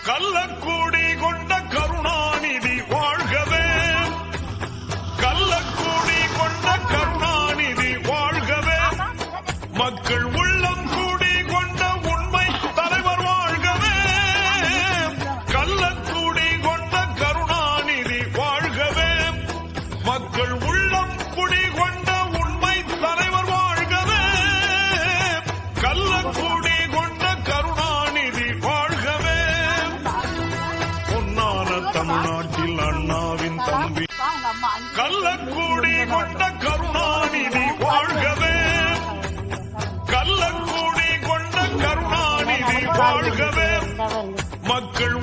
கள்ளக்கூடி கொண்ட கருணாநிதி வாழ்கவே, கள்ளக்கூடி கொண்ட கருணாநிதி வாழ்கவே, மக்கள் உள்ளம் கூடி கொண்ட உண்மை தலைவர் வாழ்கவே, கள்ளக்கூடி கொண்ட கருணாநிதி வாழ்கவே, மக்கள் உள்ளம் குடி கொண்ட உண்மை தலைவர் வாழ்கவே, கள்ளக்கூடி கொண்ட கருணாநிதி வாழ்கவே, பொன்னான தமிழ்நாட்டில் அண்ணாவின் தம்பி கள்ளக்கூடி கொண்ட கருணாநிதி வாழ்கவே, கள்ளக்கூடி கொண்ட கருணாநிதி வாழ்கவே, மக்கள்